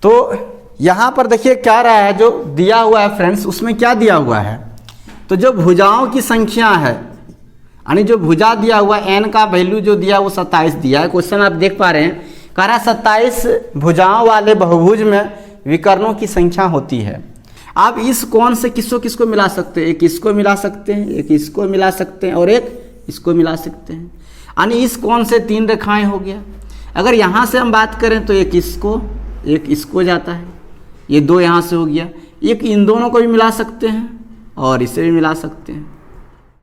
तो यहाँ पर देखिए क्या रहा है, जो दिया हुआ है फ्रेंड्स, उसमें क्या दिया हुआ है, तो जो भुजाओं की संख्या है, यानी जो भुजा दिया हुआ n का वैल्यू जो दिया वो 27 दिया है। क्वेश्चन आप देख पा रहे हैं, कह रहा है 27 भुजाओं वाले बहुभुज में विकर्णों की संख्या होती है। आप इस कोण से किसको किसको मिला सकते हैं, एक इसको मिला सकते हैं, एक इसको मिला सकते हैं और एक इसको मिला सकते हैं, यानी इस कोण से 3 रेखाएं हो गया। अगर यहाँ से हम बात करें तो एक इसको जाता है, ये 2 यहाँ से हो गया, एक इन दोनों को भी मिला सकते हैं और इसे भी मिला सकते हैं।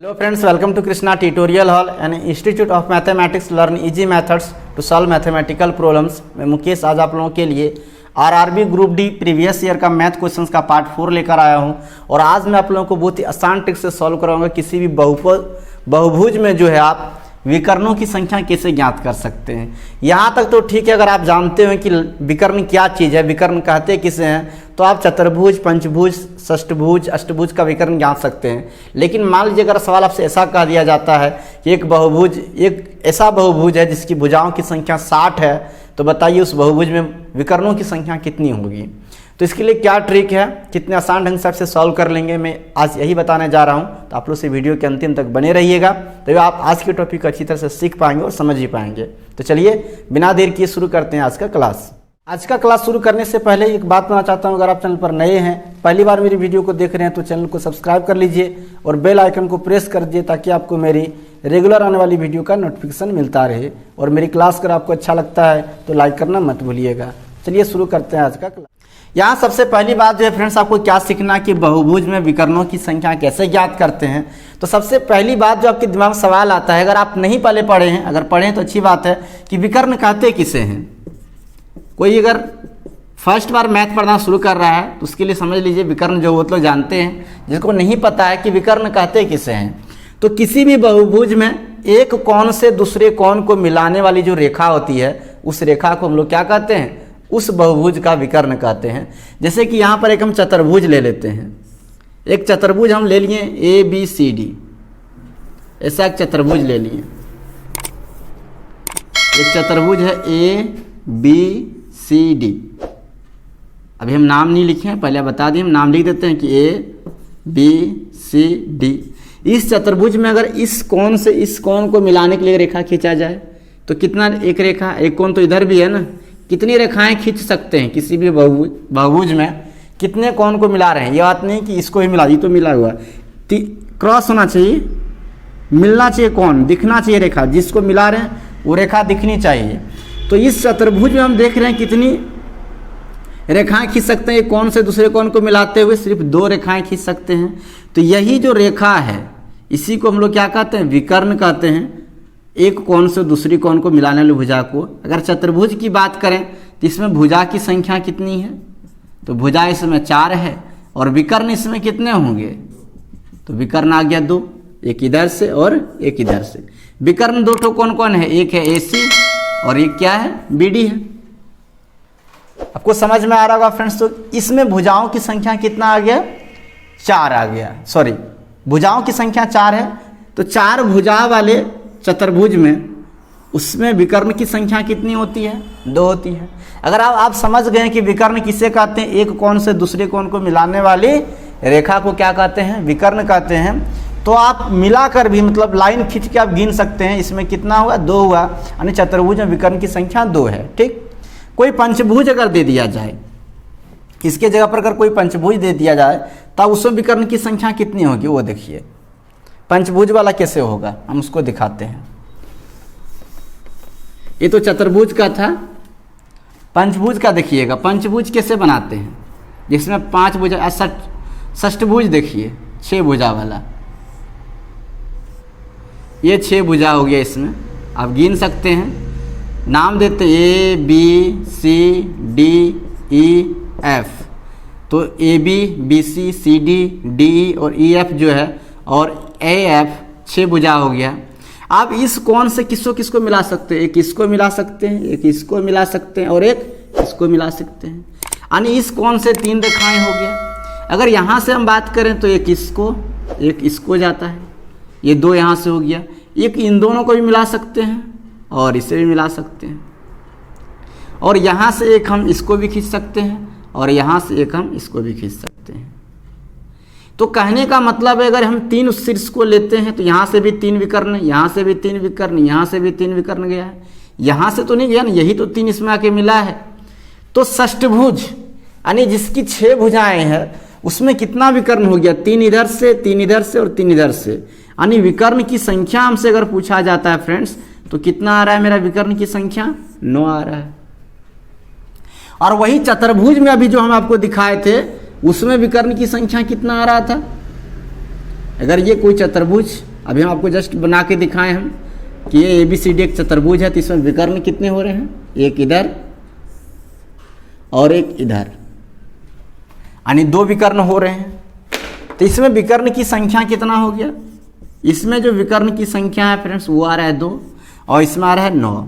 Hello friends, welcome to Krishna tutorial hall and institute of mathematics. Learn easy methods to solve mathematical problems. मैं मुकेश आज आप लोगों के लिए RRB group D previous year का मैथ क्वेश्चंस का पार्ट 4 लेकर आया हूं और आज मैं आप लोगों को बहुत ही आसान ट्रिक से सॉल्व कराऊंगा किसी भी बहुभुज में जो है आप विकर्णों की संख्या कैसे ज्ञात कर सकते हैं। यहाँ तक तो ठीक है, अगर आप जानते हो कि विकर्ण क्या चीज़ है, विकर्ण कहते किसे हैं, तो आप चतुर्भुज, पंचभुज, षष्ठभुज, अष्टभुज का विकर्ण जान सकते हैं। लेकिन मान लीजिए अगर सवाल आपसे ऐसा कह दिया जाता है कि एक ऐसा बहुभुज है जिसकी भुजाओं की संख्या 60 है, तो बताइए उस बहुभुज में विकर्णों की संख्या कितनी होगी। तो इसके लिए क्या ट्रिक है, कितने आसान ढंग से आपसे सॉल्व कर लेंगे, मैं आज यही बताने जा रहा हूं। तो आप लोग से वीडियो के अंतिम तक बने रहिएगा, तो आप आज के टॉपिक को अच्छी तरह से सीख पाएंगे और समझ ही पाएंगे। तो चलिए बिना देर किए शुरू करते हैं आज का क्लास। आज का क्लास शुरू करने से पहले एक बात कहना चाहता हूं, अगर आप चैनल पर नए हैं, पहली बार मेरी वीडियो को देख रहे हैं, तो चैनल को सब्सक्राइब कर लीजिए और बेल आइकन को प्रेस कर दीजिए ताकि आपको मेरी रेगुलर आने वाली वीडियो का नोटिफिकेशन मिलता रहे। और मेरी क्लास अगर आपको अच्छा लगता है तो लाइक करना मत भूलिएगा। चलिए शुरू करते हैं आज का क्लास। यहाँ सबसे पहली बात जो है फ्रेंड्स, आपको क्या सीखना कि बहुभुज में विकर्णों की संख्या कैसे ज्ञात करते हैं। तो सबसे पहली बात जो आपके दिमाग में सवाल आता है, अगर आप नहीं पहले पढ़े हैं, अगर पढ़े हैं तो अच्छी बात है, कि विकर्ण कहते किसे हैं। कोई अगर फर्स्ट बार मैथ पढ़ना शुरू कर रहा है तो उसके लिए समझ लीजिए विकर्ण जो वो लोग जानते हैं, जिसको नहीं पता है कि विकर्ण कहते किसे हैं। तो किसी भी बहुभुज में एक कोण से दूसरे कोण को मिलाने वाली जो रेखा होती है, उस रेखा को हम लोग क्या कहते हैं, उस बहुभुज का विकर्ण कहते हैं। जैसे कि यहाँ पर एक हम चतुर्भुज ले लेते हैं, एक चतुर्भुज हम ले लिए ABCD, ऐसा एक चतुर्भुज ले लिए। एक चतुर्भुज है ABCD। अभी हम नाम नहीं लिखे हैं, पहले बता दिए, हम नाम लिख देते हैं कि ABCD। इस चतुर्भुज में अगर इस कोण से इस कोण को मिलाने के लिए रेखा खींचा जाए तो कितना, एक रेखा, एक कोण तो इधर भी है ना, कितनी रेखाएं खींच सकते हैं किसी भी बहुभुज में, कितने कोण को मिला रहे हैं। ये बात नहीं कि इसको ही मिला, ये तो मिला हुआ, क्रॉस होना चाहिए, मिलना चाहिए कोण, दिखना चाहिए रेखा, जिसको मिला रहे हैं वो रेखा दिखनी चाहिए। तो इस चतुर्भुज में हम देख रहे हैं कितनी रेखाएं खींच सकते हैं। एक कोण से दूसरे कोण को मिलाते हुए सिर्फ 2 रेखाएं खींच सकते हैं। तो यही जो रेखा है, इसी को हम लोग क्या कहते हैं, विकर्ण कहते हैं। एक कोण से दूसरी कोण को मिलाने वाली भुजा को। अगर चतुर्भुज की बात करें तो इसमें भुजा की संख्या कितनी है, तो भुजा इसमें 4 है और विकर्ण इसमें कितने होंगे, तो विकर्ण आ गया 2, एक इधर से और एक इधर से। विकर्ण 2 ठो कौन कौन है, एक है AC और एक क्या है, BD है। आपको समझ में आ रहा होगा फ्रेंड्स। तो इसमें भुजाओं की संख्या कितना आ गया, 4 आ गया, सॉरी भुजाओं की संख्या 4 है। तो 4 भुजा वाले चतुर्भुज में उसमें विकर्ण की संख्या कितनी होती है, 2 होती है। अगर आप समझ गए कि विकर्ण किसे कहते हैं, एक कोण से दूसरे कोण को मिलाने वाली रेखा को क्या कहते हैं, विकर्ण कहते हैं। तो आप मिलाकर भी, मतलब लाइन खींच के आप गिन सकते हैं, इसमें कितना हुआ, 2 हुआ, यानी चतुर्भुज में विकर्ण की संख्या 2 है। ठीक, कोई पंचभुज अगर दे दिया जाए, इसके जगह पर अगर कोई पंचभुज दे दिया जाए तब उसमें विकर्ण की संख्या कितनी होगी, वो देखिए। पंचभुज वाला कैसे होगा, हम उसको दिखाते हैं। ये तो चतुर्भुज का था, पंचभुज का देखिएगा। पंचभुज कैसे बनाते हैं, जिसमें 5 भुजा, षष्ठभुज देखिए 6 भुजा वाला, ये 6 भुजा हो गया। इसमें आप गिन सकते हैं, नाम देते ABCDEF। तो AB, BC, CD, DE और EF जो है, और AF 6 भुजा हो गया। आप इस कोण से किसको किसको मिला सकते हैं, एक इसको मिला सकते हैं, एक इसको मिला सकते हैं और एक इसको मिला सकते हैं, यानी इस कोण से 3 रेखाएं हो गया। अगर यहाँ से हम बात करें तो एक इसको जाता है, ये 2 यहाँ से हो गया, एक इन दोनों को भी मिला सकते हैं और इसे भी मिला सकते हैं। और यहाँ से एक हम इसको भी खींच सकते हैं और यहाँ से एक हम इसको भी खींच सकते हैं। तो कहने का मतलब है अगर हम 3 उस शीर्ष को लेते हैं तो यहाँ से भी 3 विकर्ण, यहाँ से भी 3 विकर्ण, यहाँ से भी 3 विकर्ण गया है, यहाँ से तो नहीं गया ना, यही तो 3 इसमें आके मिला है। तो षष्ठभुज यानी जिसकी 6 भुजाएं हैं उसमें कितना विकर्ण हो गया, 3 इधर से, 3 इधर से और 3 इधर से, यानी विकर्ण की संख्या हमसे अगर पूछा जाता है फ्रेंड्स तो कितना आ रहा है मेरा विकर्ण की संख्या, 9 आ रहा है। और वही चतुर्भुज में अभी जो हम आपको दिखाए थे उसमें विकर्ण की संख्या कितना आ रहा था। अगर ये कोई चतुर्भुज अभी हम आपको जस्ट बना के दिखाए हम कि ये ABCD एक चतुर्भुज है तो इसमें विकर्ण कितने हो रहे हैं, एक इधर और एक इधर, यानी 2 विकर्ण हो रहे हैं। तो इसमें विकर्ण की संख्या कितना हो गया, इसमें जो विकर्ण की संख्या है फ्रेंड्स वो आ रहा है 2 और इसमें आ रहा है 9।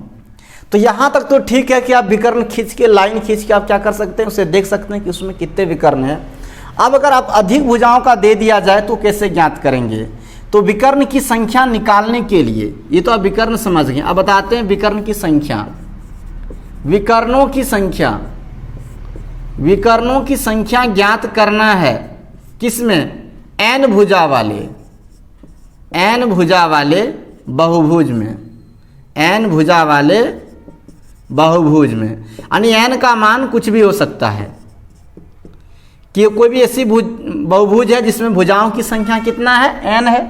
तो यहाँ तक तो ठीक है कि आप विकर्ण खींच के, लाइन खींच के आप क्या कर सकते हैं, उसे देख सकते हैं कि उसमें कितने विकर्ण हैं। अब अगर आप अधिक भुजाओं का दे दिया जाए तो कैसे ज्ञात करेंगे, तो विकर्ण की संख्या निकालने के लिए, ये तो आप विकर्ण समझ गए, अब बताते हैं विकर्ण की संख्या। विकर्णों की संख्या, विकर्णों की संख्या ज्ञात करना है किसमें, n भुजा वाले, n भुजा वाले बहुभुज में, n भुजा वाले बहुभुज में, यानी n का मान कुछ भी हो सकता है कि कोई भी ऐसी बहुभुज है जिसमें भुजाओं की संख्या कितना है, n है।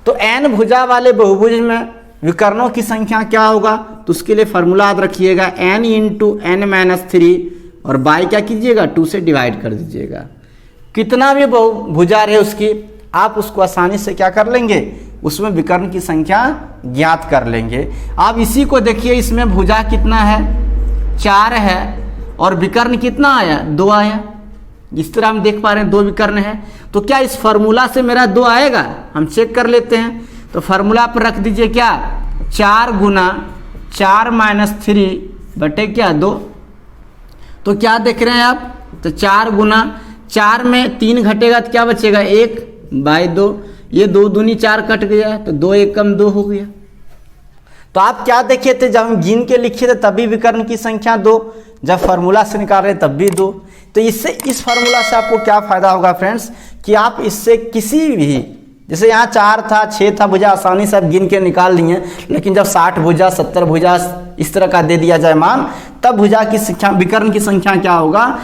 तो n भुजा वाले बहुभुज में विकर्णों की संख्या क्या होगा, तो उसके लिए फॉर्मूला याद रखिएगा, n इंटू n-3 और बाई क्या कीजिएगा, 2 से डिवाइड कर दीजिएगा। कितना भी बहुभुजा रहे उसकी, आप उसको आसानी से क्या कर लेंगे, उसमें विकर्ण की संख्या ज्ञात कर लेंगे। आप इसी को देखिए, इसमें भुजा कितना है, 4 है और विकर्ण कितना आया, 2 आया। इस तरह हम देख पा रहे हैं 2 विकर्ण है। तो क्या इस फार्मूला से मेरा 2 आएगा, हम चेक कर लेते हैं। तो फार्मूला पर रख दीजिए क्या, 4 गुना 4 माइनस 3 बटे क्या 2। तो क्या देख रहे हैं आप, तो 4 गुना 4 में 3 घटेगा तो क्या बचेगा, 1 बाई 2, ये 2 दूनी 4 कट गया तो 2 1 कम 2 हो गया। तो आप क्या देखे थे, जब हम गिन के लिखे थे तब भी विकर्ण की संख्या 2, जब फार्मूला से निकाल रहे तब भी 2। तो इससे, इस फार्मूला से आपको क्या फायदा होगा फ्रेंड्स, कि आप इससे किसी भी, जैसे यहाँ 4 था 6 था भुजा, आसानी से आप गिन के निकाल लिए, लेकिन जब 60 भुजा 70 भुजा इस तरह का दे दिया जाए मान, तब भुजा की संख्या, विकर्ण की संख्या क्या होगा,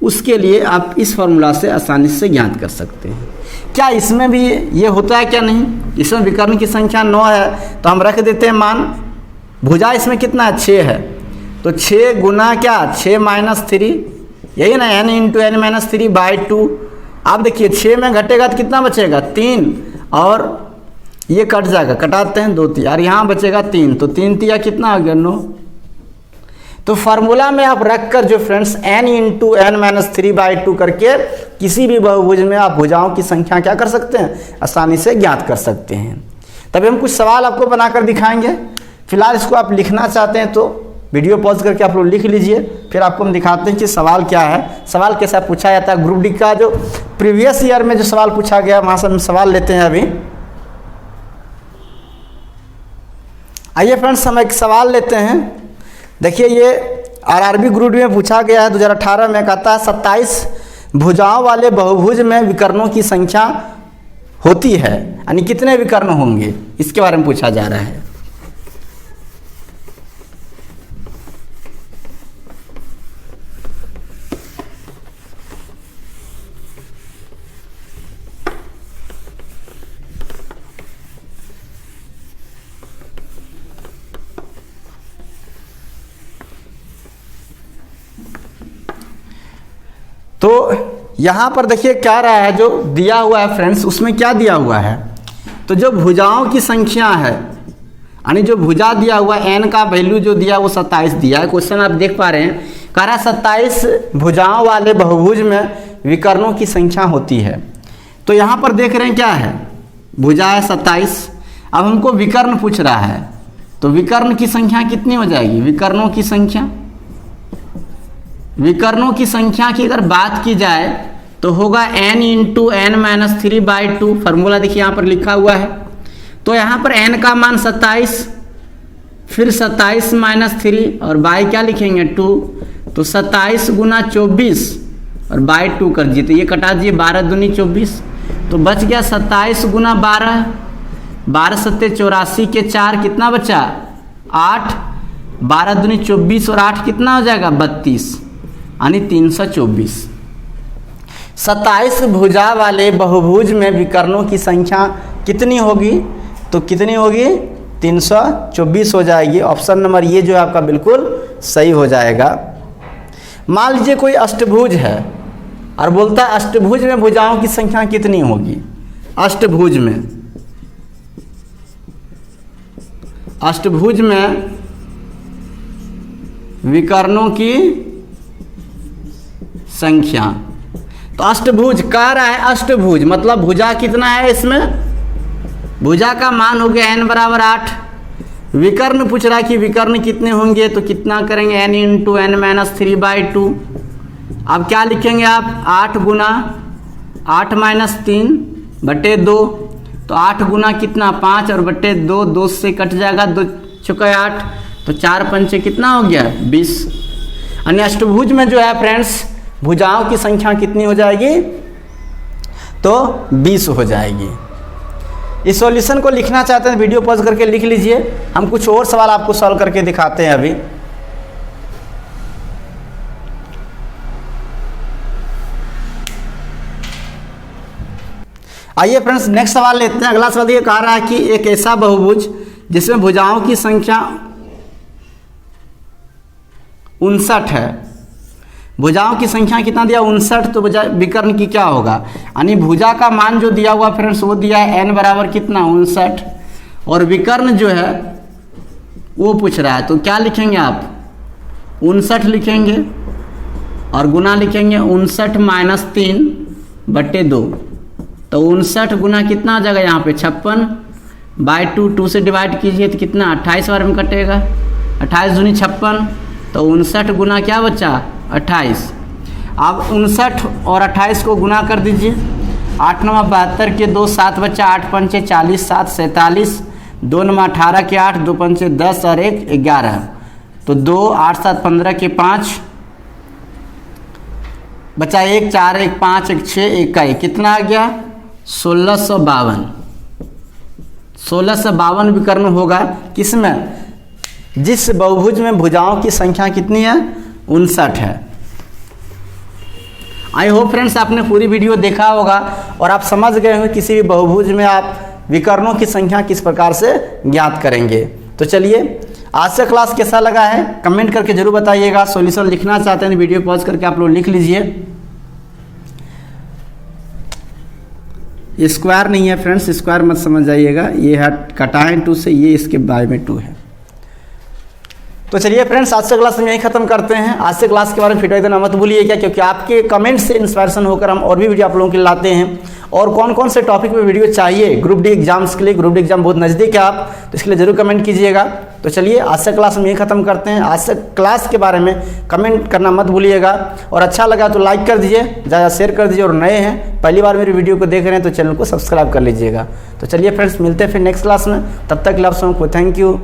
उसके लिए आप इस फार्मूला से आसानी से ज्ञात कर सकते हैं। क्या इसमें भी ये होता है क्या, नहीं, इसमें विकर्ण की संख्या 9 है तो हम रख देते हैं मान, भुजा इसमें कितना है, 6 है, तो 6 गुना क्या 6 माइनस 3, यही ना, n इंटू n-3 बाई 2। आप देखिए 6 में घटेगा तो कितना बचेगा, 3, और ये कट जाएगा, कटाते हैं 2 3 और यहाँ बचेगा 3, तो 3 तिया कितना हो गया, 9। तो फार्मूला में आप रखकर जो friends n into n-3 by 2 करके किसी भी बहुभुज में आप भुजाओं की संख्या क्या कर सकते हैं, आसानी से ज्ञात कर सकते हैं। तभी हम कुछ सवाल आपको बनाकर दिखाएंगे। फिलहाल इसको आप लिखना चाहते हैं तो वीडियो पॉज करके आप लोग लिख लीजिए, फिर आपको हम दिखाते हैं कि सवाल क्या है, सवाल कैसा पूछा जाता है। ग्रुप डी का जो प्रीवियस ईयर में जो सवाल पूछा गया वहाँ से हम सवाल लेते हैं। अभी आइए फ्रेंड्स, हम एक सवाल लेते हैं। देखिए ये आरआरबी ग्रुप डी में पूछा गया है 2018 में, कहता है 27 भुजाओं वाले बहुभुज में विकर्णों की संख्या होती है, यानी कितने विकर्ण होंगे, इसके बारे में पूछा जा रहा है। तो यहाँ पर देखिए क्या रहा है, जो दिया हुआ है फ्रेंड्स, उसमें क्या दिया हुआ है, तो जो भुजाओं की संख्या है, यानी जो भुजा दिया हुआ है n का वैल्यू जो दिया वो 27 दिया है। क्वेश्चन आप देख पा रहे हैं, कह रहा है 27 भुजाओं वाले बहुभुज में विकर्णों की संख्या होती है। तो यहाँ पर देख रहे हैं क्या है, भुजा है 27, अब हमको विकर्ण पूछ रहा है, तो विकर्ण की संख्या कितनी हो जाएगी, विकर्णों की संख्या, विकर्णों की संख्या की अगर बात की जाए तो होगा n into n-3 by 2। Formula देखिए यहाँ पर लिखा हुआ है। तो यहाँ पर n का मान 27, फिर 27 माइनस 3 और बाई क्या लिखेंगे 2, तो 27 गुना 24 और बाई 2 कर दीजिए, तो ये कटा दीजिए 12 दूनी 24, तो बच गया 27 गुना 12, 12 सत्ते 84 के 4 कितना बचा 8, 12 दूनी 24 और 8 कितना हो जाएगा 32, यानी 324। 27 भुजा वाले बहुभुज में विकर्णों की संख्या कितनी होगी, तो कितनी होगी 324 हो जाएगी। ऑप्शन नंबर ये जो है आपका बिल्कुल सही हो जाएगा। मान लीजिए कोई अष्टभुज है और बोलता है अष्टभुज में भुजाओं की संख्या कितनी होगी। अष्टभुज में विकर्णों की संख्या, तो अष्टभुज कह रहा है, अष्टभुज मतलब भुजा कितना है, इसमें भुजा का मान हो गया n बराबर 8। विकर्ण पूछ रहा है कि विकर्ण कितने होंगे, तो कितना करेंगे n इंटू n माइनस 3/2। अब क्या लिखेंगे आप 8 गुना 8 माइनस 3 बटे 2, तो 8 गुना कितना 5 और बटे 2, 2 से कट जाएगा, 2 चुका 8, तो 4 पंचे कितना हो गया 20। अन्य अष्टभुज में जो है फ्रेंड्स भुजाओं की संख्या कितनी हो जाएगी, तो 20 हो जाएगी। इस सॉल्यूशन को लिखना चाहते हैं वीडियो पॉज करके लिख लीजिए, हम कुछ और सवाल आपको सॉल्व करके दिखाते हैं अभी। आइए फ्रेंड्स नेक्स्ट सवाल लेते हैं। अगला सवाल ये कह रहा है कि एक ऐसा बहुभुज जिसमें भुजाओं की संख्या 59 है, भुजाओं की संख्या कितना दिया 59, तो भुजा विकर्ण की क्या होगा, यानी भुजा का मान जो दिया हुआ फ्रेंड्स वो दिया है n बराबर कितना 59 और विकर्ण जो है वो पूछ रहा है, तो क्या लिखेंगे आप 59 लिखेंगे और गुना लिखेंगे 59 माइनस 3 बटे 2, तो 59 गुना कितना आ जाएगा यहाँ पे 56 बाई 2 से डिवाइड कीजिए तो कितना 28 बार में कटेगा, 28 दूनी 56, तो 59 गुना क्या बचा 28। अब 59 और 28 को गुना कर दीजिए, 8 9 72 के 2 7 बच्चा 8 पंचे 40 7 47, 2 9 18 के 8 2 पंचे 10 और 1 11, तो 2 8 7 15 के 5 बचा 1 4 1 5 1 6 1 का 1 कितना आ गया 1652। 1652 विकर्ण होगा किसमें, जिस बहुभुज में भुजाओं की संख्या कितनी है 59 है। आई होप फ्रेंड्स आपने पूरी वीडियो देखा होगा और आप समझ गए होंगे किसी भी बहुभुज में आप विकर्णों की संख्या किस प्रकार से ज्ञात करेंगे। तो चलिए आज से क्लास कैसा लगा है कमेंट करके जरूर बताइएगा। सॉल्यूशन लिखना चाहते हैं वीडियो पॉज करके आप लोग लिख लीजिए। स्क्वायर नहीं है फ्रेंड्स, स्क्वायर मत समझ जाइएगा, ये है कटाएं 2 से, ये इसके बाय में 2 है। तो चलिए फ्रेंड्स आज से क्लास में यही खत्म करते हैं। आज से क्लास के बारे में फीडबैक देना मत भूलिएगा, क्योंकि आपके कमेंट से इंस्पायरेशन होकर हम और भी वीडियो आप लोगों के लिए लाते हैं। और कौन कौन से टॉपिक पे वीडियो चाहिए ग्रुप डी एग्जाम्स के लिए, ग्रुप डी एग्जाम बहुत नज़दीक है आप, तो इसके लिए जरूर कमेंट कीजिएगा। तो चलिए आज से क्लास में यही खत्म करते हैं। आज से क्लास के बारे में कमेंट करना मत भूलिएगा और अच्छा लगा तो लाइक कर दीजिए, ज़्यादा शेयर कर दीजिए और नए हैं पहली बार मेरी वीडियो को देख रहे हैं तो चैनल को सब्सक्राइब कर लीजिएगा। तो चलिए फ्रेंड्स मिलते हैं फिर नेक्स्ट क्लास में, तब तक आप सबको थैंक यू।